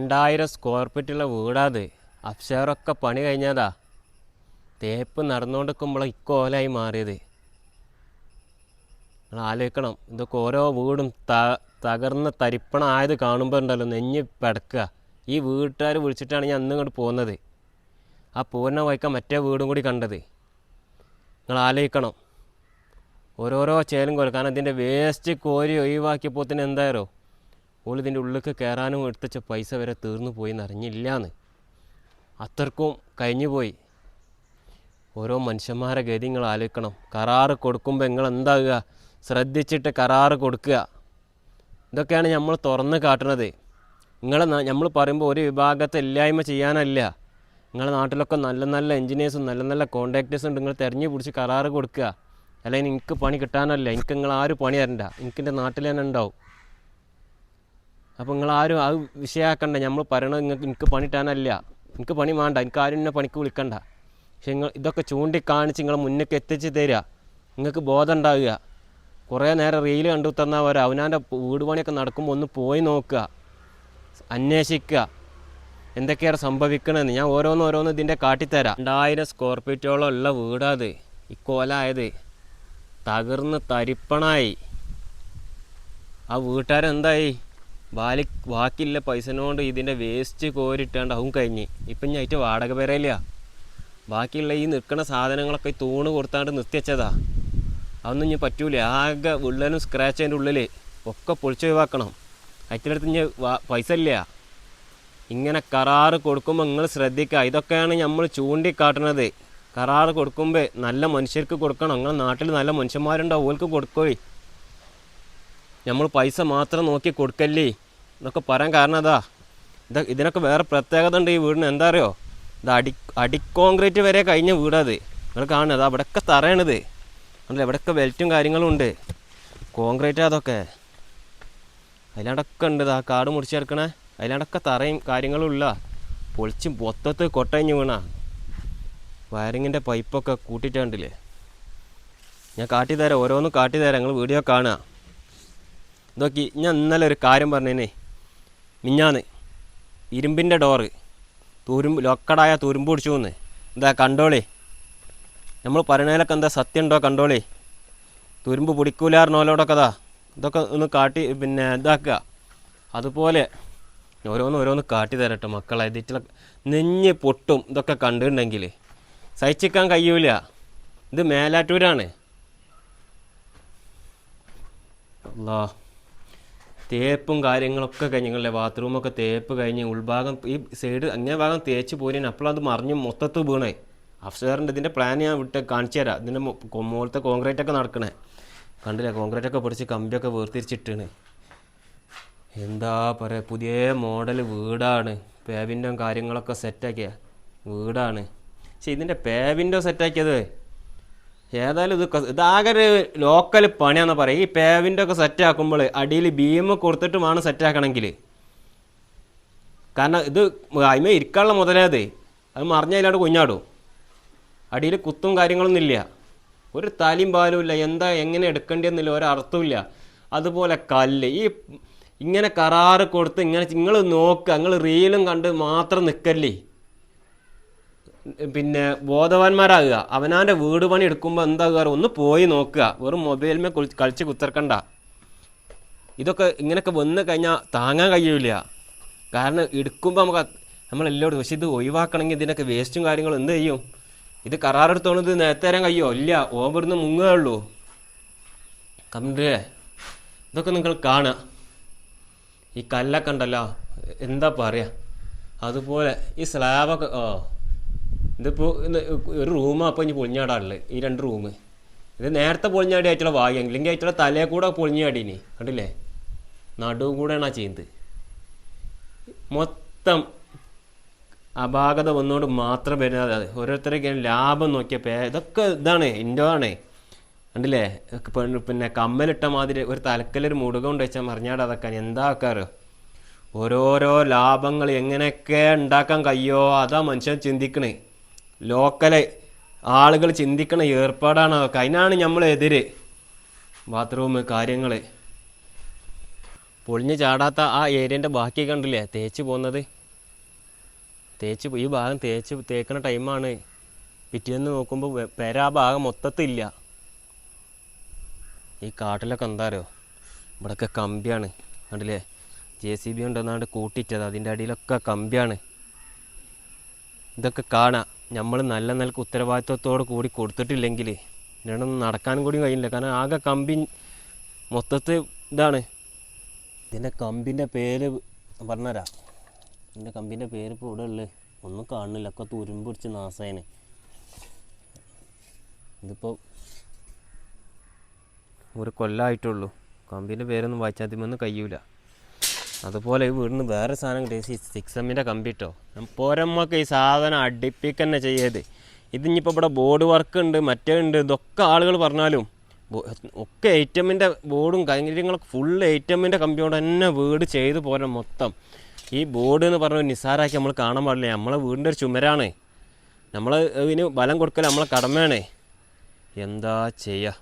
2000 square ഫീറ്റുള്ള വീടാത്. അപ്ഷേറൊക്കെ പണി കഴിഞ്ഞതാ. തേപ്പ് നടന്നുകൊണ്ടിരിക്കുമ്പോൾ ഇക്കോലായി മാറിയത്. നിങ്ങൾ ആലോചിക്കണം, ഇതൊക്കെ ഓരോ വീടും തകർന്ന് തരിപ്പണമായത് കാണുമ്പോൾ ഉണ്ടല്ലോ നെഞ്ഞ് പിടക്കുക. ഈ വീട്ടുകാർ വിളിച്ചിട്ടാണ് ഞാൻ അന്ന് ഇങ്ങോട്ട് പോകുന്നത്. ആ പൂർണ്ണ വയ്ക്കാൻ മറ്റേ വീടും കൂടി കണ്ടത്. നിങ്ങൾ ആലോചിക്കണം, ഓരോരോ ചേലും കോലും. കാരണം ഇതിൻ്റെ വേസ്റ്റ് കോരി ഒഴിവാക്കിയപ്പോൾ തന്നെ എന്തായാലോ ഇതിൻ്റെ ഉള്ളിലേക്ക് കയറാനും എടുത്തുവെച്ച പൈസ വരെ തീർന്നു പോയി എന്നറിഞ്ഞില്ലാന്ന്. അത്രക്കും കഴിഞ്ഞു പോയി. ഓരോ മനുഷ്യന്മാരെ ഗതി നിങ്ങൾ ആലോചിക്കണം. കരാറ് കൊടുക്കുമ്പോൾ നിങ്ങൾ എന്താകുക, ശ്രദ്ധിച്ചിട്ട് കരാറ് കൊടുക്കുക. ഇതൊക്കെയാണ് നമ്മൾ തുറന്ന് കാട്ടുന്നത്. നമ്മൾ പറയുമ്പോൾ ഒരു വിഭാഗത്തെ ഇല്ലായ്മ ചെയ്യാനല്ല. നിങ്ങളുടെ നാട്ടിലൊക്കെ നല്ല നല്ല എൻജിനീയേഴ്സും നല്ല നല്ല കോൺട്രാക്ടേഴ്സും ഉണ്ട്. നിങ്ങൾ തിരഞ്ഞു പിടിച്ച് കരാറ് കൊടുക്കുക. അല്ലെങ്കിൽ എനിക്ക് പണി കിട്ടാനല്ല, എനിക്ക് നിങ്ങൾ ആരും പണി തരണ്ട, എനിക്കെൻ്റെ നാട്ടിൽ തന്നെ ഉണ്ടാവും. അപ്പോൾ നിങ്ങളാരും അത് വിഷയമാക്കണ്ട. നമ്മൾ പറയണത് എനിക്ക് പണി കിട്ടാനല്ല, എനിക്ക് പണി വേണ്ട, എനിക്ക് ആരും എന്നെ പണിക്ക് വിളിക്കണ്ട. പക്ഷെ ഇതൊക്കെ ചൂണ്ടിക്കാണിച്ച് നിങ്ങൾ മുന്നേക്ക് എത്തിച്ച് തരിക. നിങ്ങൾക്ക് ബോധം ഉണ്ടാവുക. കുറേ നേരം റീല് കണ്ടു തന്നാൽ വരാം. അവനാൻ്റെ വീട് പണിയൊക്കെ നടക്കുമ്പോൾ ഒന്ന് പോയി നോക്കുക, അന്വേഷിക്കുക എന്തൊക്കെയാണ് സംഭവിക്കണമെന്ന്. ഞാൻ ഓരോന്ന് ഇതിൻ്റെ കാട്ടിത്തരാം. 2000 സ്ക്വയർ ഫീറ്റോളം ഉള്ള വീടാത് ഇക്കോലായത്. തകർന്ന് തരിപ്പണായി. ആ വീട്ടുകാരെന്തായി, ബാക്കിയുള്ള പൈസനോണ്ട് ഇതിൻ്റെ വേസ്റ്റ് കോരിട്ടാണ്ട് അവൻ കഴിഞ്ഞ്. ഇപ്പം ഞാൻ അതിൻ്റെ വാടക പേരയില്ല. ബാക്കിയുള്ള ഈ നിൽക്കുന്ന സാധനങ്ങളൊക്കെ തൂണ് കൊടുത്താണ്ട് നിർത്തിവെച്ചതാ. അതൊന്നും ഇനി പറ്റൂല. ആകെ വിള്ളലും സ്ക്രാച്ച് അതിൻ്റെ ഉള്ളിൽ ഒക്കെ പൊളിച്ച് ഒഴിവാക്കണം. അതിൻ്റെ ഇനി പൈസ ഇല്ല. ഇങ്ങനെ കരാറ് കൊടുക്കുമ്പോൾ നിങ്ങൾ ശ്രദ്ധിക്കുക. ഇതൊക്കെയാണ് നമ്മൾ ചൂണ്ടിക്കാട്ടുന്നത്. കരാറ് കൊടുക്കുമ്പോൾ നല്ല മനുഷ്യർക്ക് കൊടുക്കണം. നിങ്ങളുടെ നാട്ടിൽ നല്ല മനുഷ്യന്മാരുണ്ടാവും, ഓൾക്ക് കൊടുക്കോയി. നമ്മൾ പൈസ മാത്രം നോക്കി കൊടുക്കല്ലേ എന്നൊക്കെ പറയാൻ കാരണം അതാ. ഇതിനൊക്കെ വേറെ പ്രത്യേകത ഉണ്ട് ഈ വീടിന്. എന്താ അറിയോ, ഇത് അടിക്കോൺക്രീറ്റ് വരെ കഴിഞ്ഞ വീടത്. നിങ്ങൾ കാണുന്നത് അവിടെയൊക്കെ തറയണത് അല്ല, ഇവിടെയൊക്കെ ബെൽറ്റും കാര്യങ്ങളും ഉണ്ട്. കോൺക്രീറ്റ് അതൊക്കെ അതിലാണ്ടൊക്കെ ഉണ്ട്. ആ കാട് മുറിച്ചെടുക്കണേ അതിലാണ്ടൊക്കെ തറയും കാര്യങ്ങളും ഇല്ല. പൊളിച്ചും പൊത്തത്ത് കൊട്ടഞ്ഞ് വീണ വയറിങ്ങിൻ്റെ പൈപ്പൊക്കെ കൂട്ടിയിട്ടുണ്ടില്ലേ. ഞാൻ കാട്ടിത്തരാം, ഓരോന്നും കാട്ടിത്തരാം. നിങ്ങൾ വീഡിയോ കാണുക. ഇതൊക്കെ ഞാൻ ഇന്നലെ ഒരു കാര്യം പറഞ്ഞേനെ. മിഞ്ഞാന്ന് ഇരുമ്പിൻ്റെ ഡോറ് ലോക്കടായ തുരുമ്പ് പിടിച്ചു എന്ന്. എന്താ കണ്ടോളേ, നമ്മൾ പറയണതിലൊക്കെ എന്താ സത്യം ഉണ്ടോ കണ്ടോളേ. തുരുമ്പ് പിടിക്കൂലാറിനോലോടൊക്കെ ഇതൊക്കെ ഒന്ന് കാട്ടി പിന്നെ ഇതാക്കുക. അതുപോലെ ഓരോന്ന് കാട്ടി തരട്ടെ മക്കളെ. ഇതിട്ടുള്ള നെഞ്ഞ് പൊട്ടും ഇതൊക്കെ കണ്ടിട്ടുണ്ടെങ്കിൽ. സഹിച്ചിക്കാൻ കഴിയൂല. ഇത് മേലാറ്റൂരാണ്. അല്ലാ, തേപ്പും കാര്യങ്ങളൊക്കെ കഴിഞ്ഞ് നിങ്ങളുടെ ബാത്റൂമൊക്കെ തേപ്പ് കഴിഞ്ഞ് ഉൾഭാഗം ഈ സൈഡ് അങ്ങനെ ഭാഗം തേച്ച് പോരേന്. അപ്പോഴത് മറിഞ്ഞ് മൊത്തത്തിൽ വീണേ. അഫ്സറിൻ്റെ ഇതിൻ്റെ പ്ലാൻ ഞാൻ കാണിച്ചു തരാം. ഇതിൻ്റെ മുകളിലത്തെ കോൺക്രീറ്റൊക്കെ നടക്കണേ കണ്ടില്ലേ. കോൺക്രീറ്റൊക്കെ പിടിച്ച് കമ്പിയൊക്കെ വേർതിരിച്ചിട്ടാണ്. എന്താ പറയുക, പുതിയ മോഡൽ വീടാണ്. പേവിൻ്റെ കാര്യങ്ങളൊക്കെ സെറ്റാക്കിയ വീടാണ്. പക്ഷെ ഇതിൻ്റെ പേവിൻ്റെ സെറ്റാക്കിയത് ഏതായാലും ഇതാകെ ഒരു ലോക്കൽ പണിയാണെന്ന് പറയാം. ഈ പേവിൻ്റെ ഒക്കെ സെറ്റാക്കുമ്പോൾ അടിയിൽ ബീം കൊടുത്തിട്ട് വേണം സെറ്റാക്കണമെങ്കിൽ. കാരണം ഇത് അതിമേ ഇരിക്കാനുള്ള മുതലേത് അത് മറിഞ്ഞതിലോട്ട് കുഞ്ഞാടും. അടിയിൽ കുത്തും കാര്യങ്ങളൊന്നും ഇല്ല, ഒരു തലയും പാലും ഇല്ല. എന്താ എങ്ങനെ എടുക്കേണ്ടതെന്നില്ല, ഒരർത്ഥമില്ല. അതുപോലെ കല്ല് ഈ ഇങ്ങനെ കരാറ് കൊടുത്ത് ഇങ്ങനെ നിങ്ങൾ നോക്കുക. നിങ്ങൾ റീലും കണ്ട് മാത്രം നിൽക്കല്ലേ, പിന്നെ ബോധവാന്മാരാകുക. അവനാൻ്റെ വീട് പണി എടുക്കുമ്പോൾ എന്താകുക, ഒന്ന് പോയി നോക്കുക. വെറും മൊബൈലിൽ കളിച്ച് കുത്തിറക്കണ്ട. ഇതൊക്കെ ഇങ്ങനെയൊക്കെ വന്ന് കഴിഞ്ഞാൽ താങ്ങാൻ കഴിയില്ല. കാരണം എടുക്കുമ്പോൾ നമ്മളെല്ലാവരും. പക്ഷെ ഇത് ഒഴിവാക്കണമെങ്കിൽ ഇതിനൊക്കെ വേസ്റ്റും കാര്യങ്ങളും എന്ത് ചെയ്യും? ഇത് കരാറെടുത്തോണത് നേരത്തെ തരാൻ കഴിയുമോ? ഇല്ല, ഓവറിന്ന് മുങ്ങുകയേ ഉള്ളൂ. കണ്ടേ, ഇതൊക്കെ നിങ്ങൾ കാണുക. ഈ കല്ലൊക്കെ ഉണ്ടല്ലോ, എന്താ പറയുക. അതുപോലെ ഈ സ്ലാബൊക്കെ ഇതിപ്പോൾ ഒരു റൂമാണ് അപ്പോൾ ഇനി പൊളിഞ്ഞാടാനുള്ളത്. ഈ 2 റൂം ഇത് നേരത്തെ പൊളിഞ്ഞാടി ആയിട്ടുള്ള ഭാഗ്യം. ഇല്ലെങ്കിൽ ആയിട്ടുള്ള തലയെ കൂടെ പൊളിഞ്ഞാടീനി. കണ്ടില്ലേ, നടുവും കൂടെയാണ് ആ ചെയ്യുന്നത്. മൊത്തം അപാകത വന്നുകൊണ്ട് മാത്രം വരുന്നത്. അത് ഓരോരുത്തരൊക്കെ ലാഭം നോക്കിയപ്പോൾ ഇതൊക്കെ ഇതാണ് ഇൻഡോ ആണ്. കണ്ടില്ലേ, പിന്നെ കമ്മലിട്ട മാതിരി ഒരു തലക്കലൊരു മുടുക കൊണ്ട് വെച്ചാൽ മറിഞ്ഞാടാതാക്കാൻ എന്താ ആക്കാറ്. ഓരോരോ ലാഭങ്ങൾ എങ്ങനെയൊക്കെ ഉണ്ടാക്കാൻ കഴിയുമോ അതാ മനുഷ്യൻ ചിന്തിക്കണേ. ലോക്കല് ആളുകൾ ചിന്തിക്കണ ഏർപ്പാടാണ് അതൊക്കെ. അതിനാണ് നമ്മളെതിര്. ബാത്റൂം കാര്യങ്ങൾ പൊളിഞ്ഞ് ചാടാത്ത ആ ഏരിയൻ്റെ ബാക്കി കണ്ടില്ലേ തേച്ച് പോകുന്നത്. ഈ ഭാഗം തേക്കണ ടൈമാണ്. പിറ്റേന്ന് നോക്കുമ്പോൾ പെര ആ ഭാഗം മൊത്തത്തില്ല. ഈ കാട്ടിലൊക്കെ എന്താ അറിയോ, ഇവിടെയൊക്കെ കമ്പിയാണ് കണ്ടില്ലേ. JCB കൊണ്ടുവന്നാണ്ട് കൂട്ടിയിട്ടത്, അതിൻ്റെ അടിയിലൊക്കെ കമ്പിയാണ്. ഇതൊക്കെ കാണാം. നമ്മൾ നല്ല നിലക്ക് ഉത്തരവാദിത്വത്തോട് കൂടി കൊടുത്തിട്ടില്ലെങ്കിൽ ഇതിനൊന്നും നടക്കാനും കൂടി കഴിയില്ല. കാരണം ആകെ കമ്പി മൊത്തത്തിൽ ഇതാണ്. ഇതിൻ്റെ കമ്പിൻ്റെ പേര് പറഞ്ഞുതരാം. ഇതിൻ്റെ കമ്പിൻ്റെ പേര് ഇപ്പോൾ ഇവിടെ ഉള്ളത് ഒന്നും കാണുന്നില്ല, ഒക്കെ തുരുമ്പ് പിടിച്ച് നാശേനെ. ഇതിപ്പോൾ ഒരു കൊല്ലമായിട്ടുള്ളൂ. കമ്പീൻ്റെ പേരൊന്നും വായിച്ചാൽ അതിമൊന്നും കഴിയൂല. അതുപോലെ ഈ വീടിന് വേറെ സാധനം കിട്ടിയ 6M കമ്പി ഇട്ടോ. പോരമ്മക്ക് ഈ സാധനം അടുപ്പിക്കന്നെ ചെയ്യത്. ഇതിനിപ്പോൾ ഇവിടെ ബോർഡ് വർക്ക് ഉണ്ട്, മറ്റേ ഉണ്ട്, ഇതൊക്കെ ആളുകൾ പറഞ്ഞാലും ഒക്കെ 8M ബോർഡും കാര്യങ്ങളൊക്കെ ഫുള്ള് 8M കമ്പി കൊണ്ട് തന്നെ വീട് ചെയ്ത് പോരാ മൊത്തം. ഈ ബോർഡ് എന്ന് പറഞ്ഞ നിസ്സാരമാക്കി നമ്മൾ കാണാൻ പാടില്ല. നമ്മളെ വീടിൻ്റെ ഒരു ചുമരാണ്. നമ്മൾ ഇതിന് ബലം കൊടുക്കൽ നമ്മളെ കടമയാണ്. എന്താ ചെയ്യുക.